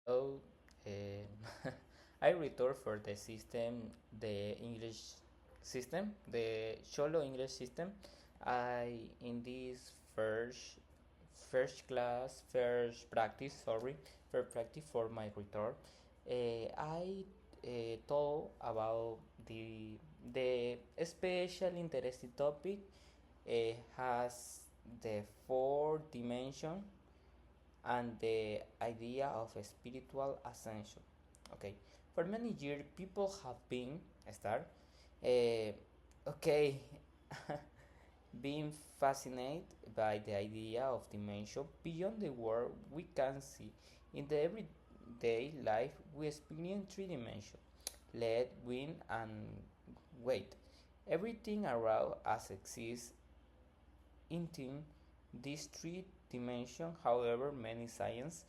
So, I return for the system, the English system, the solo English system. I in this first practice, first practice for my return. I told about the special interesting topic. Has the four dimension and the idea of a spiritual ascension. Okay, for many years, people have been uh, okay, being fascinated by the idea of dimension beyond the world we can see. In the everyday life, we experience three dimensions: lead, wind, and weight. Everything around us exists in these three dimensions. However, many science,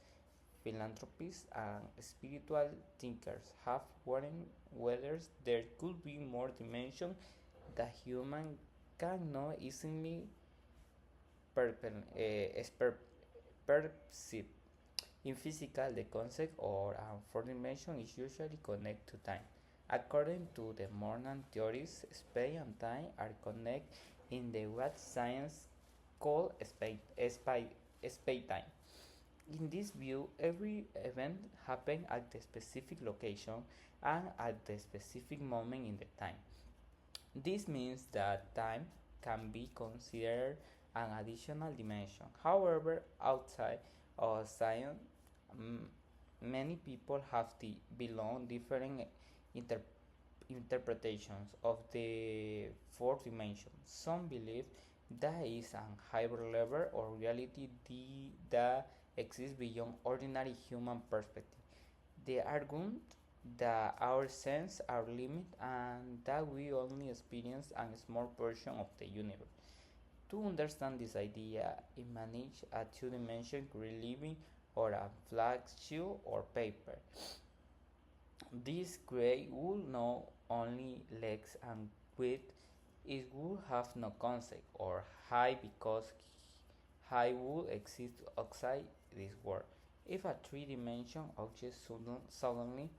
philanthropists, and spiritual thinkers have warned whether there could be more dimensions that human cannot easily perceive. In physical, the concept or fourth dimension is usually connected to time. According to the modern theories, space and time are connected in the what science call space time. In this view, every event happens at the specific location and at the specific moment in the time. This means that time can be considered an additional dimension. However, outside of science, many people have belong different inter- interpretations of the fourth dimension. Some believe that is a higher level or reality that exists beyond ordinary human perspective. They argue that our senses are limited and that we only experience a small portion of the universe. To understand this idea, imagine a two-dimensional living or a flat sheet or paper. This gray would not only legs and width, it would have no concept or height because height would exist outside this world. If a three-dimensional object suddenly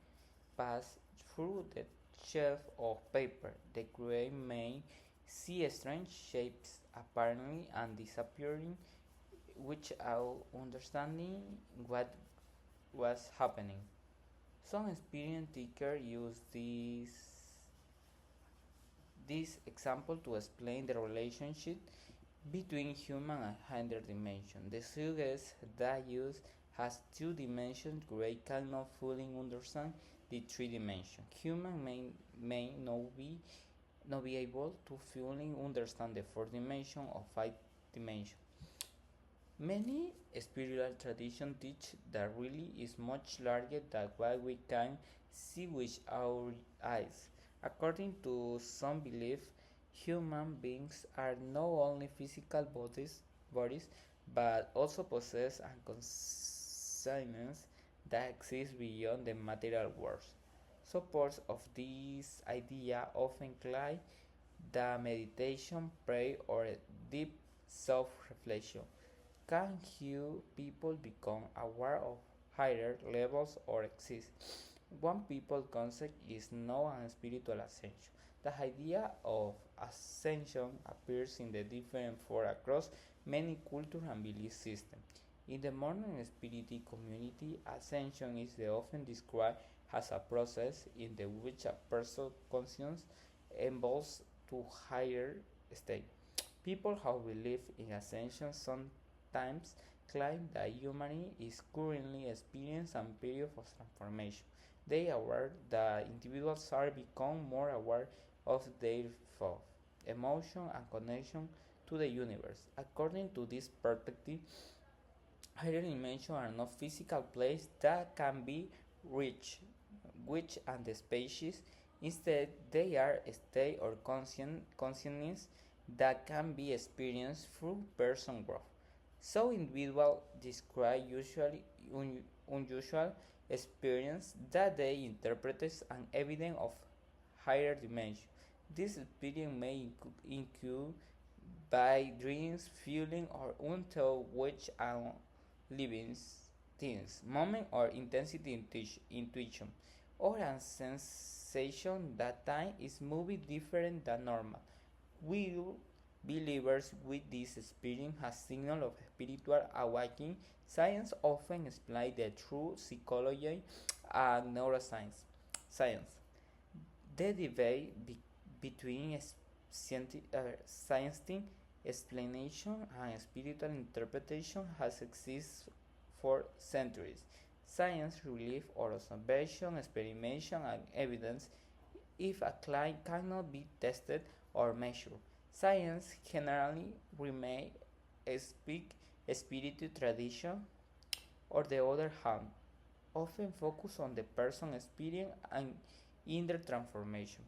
pass through the sheet of paper, the gray may see strange shapes apparently and disappearing without understanding what was happening. Some experienced thinkers use this example to explain the relationship between human and higher dimension. They suggest that use has two dimensions. Gray cannot fully understand the three dimension. Human may not be able to fully understand the fourth dimension or five dimension. Many spiritual traditions teach that really is much larger than what we can see with our eyes. According to some belief, human beings are not only physical bodies but also possess a consciousness that exists beyond the material world. Supports of this idea often claim that meditation, prayer, or deep self-reflection can help people become aware of higher levels or exist. One people concept is known as spiritual ascension. The idea of ascension appears in the different form across many cultures and belief systems. In the modern spiritual community, ascension is often described as a process in which a person's conscience evolves to higher state. People who believe in ascension sometimes claim that humanity is currently experiencing a period of transformation. They are aware that individuals are becoming more aware of their thought, emotion, and connection to the universe. According to this perspective, higher dimensions are not physical places that can be reached, which and the species. Instead, they are a state or consciousness that can be experienced through person growth. So individuals describe usually unusual experience that they interpret as an evidence of higher dimension. This experience may include by dreams, feeling, or untold which are livings. things, moment or intensity intuition, or a sensation that time is moving different than normal. Will believers with this experience has signal of spiritual awakening. Science often explains the true psychology and neuroscience. Science. The debate between scientific explanation and spiritual interpretation has existed for centuries. Science relies on observation, experimentation, and evidence. If a claim cannot be tested or measured, science generally remains a speak spiritual tradition. Or the other hand, often focus on the person's experience and inner transformation.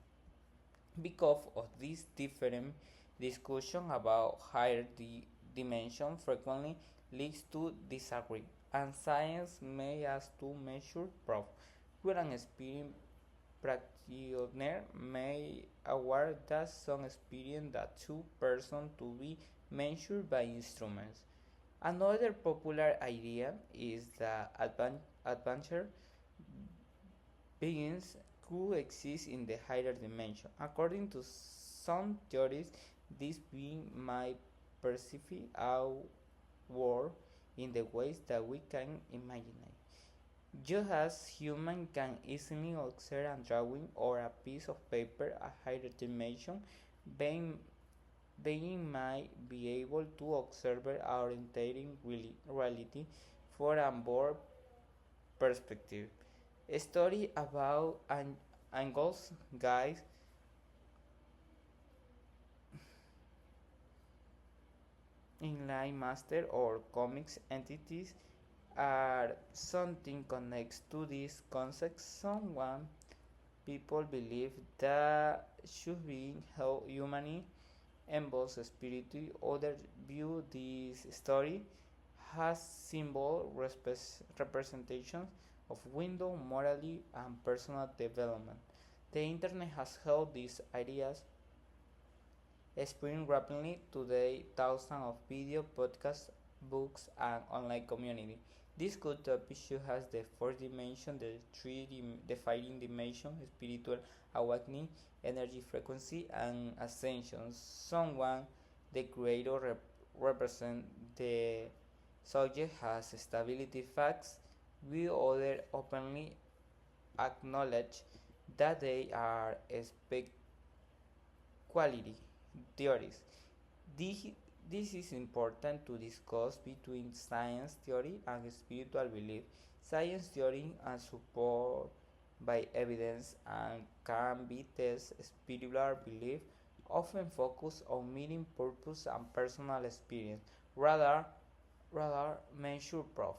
Because of this different discussion about higher dimension frequently leads to disagree, and science may ask to measure proof, where an experienced practitioner may aware that some experience that two persons to be measured by instruments. Another popular idea is that adventure beings could exist in the higher dimension. According to some theories, this being might perceive our world in the ways that we can imagine. Just as humans can easily observe a drawing or a piece of paper at higher dimension, being, being might be able to observe our entire reality from a more perspective. A story about angles, guys, inline master or comics entities are something connects to this concept. Someone people believe that should be how humanity embodies spiritually. Others view this story as symbol representations of window morality and personal development. The internet has helped these ideas spread rapidly today. Thousands of video, podcasts, books, and online community. This good topic shows us the fourth dimension, the fighting dimension, spiritual awakening, energy frequency, and ascension. Someone, the creator, represent the subject has stability facts. We other openly acknowledge that they are quality theories. This, this is important to discuss between science theory and spiritual belief. Science theory and support by evidence and can be tested. Spiritual belief often focus on meaning, purpose, and personal experience rather measure proof.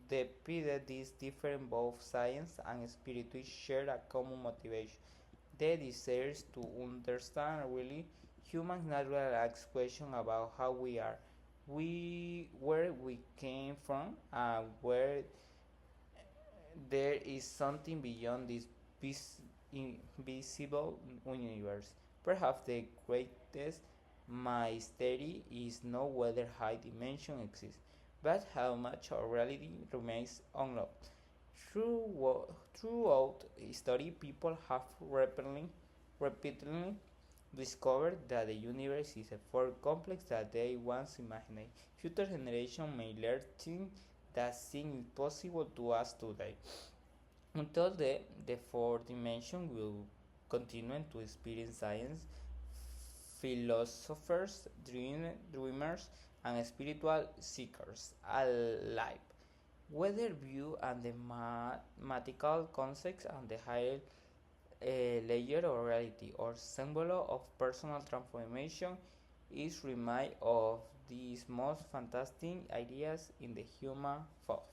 The period is different. Both science and spirituality share a common motivation. The desire to understand really humans naturally ask questions about how we are, where we came from, and where there is something beyond this invisible universe. Perhaps the greatest mystery is not whether high dimension exists, but how much of reality remains unlocked. Throughout history, people have repeatedly discovered that the universe is far complex than they once imagined. Future generations may learn things that seem impossible to us today. Until the fourth dimension will continue to experience science, philosophers, dreamers, and spiritual seekers alike. Whether view and the mathematical concepts and the higher layer of reality or symbol of personal transformation is remind of these most fantastic ideas in the human thought.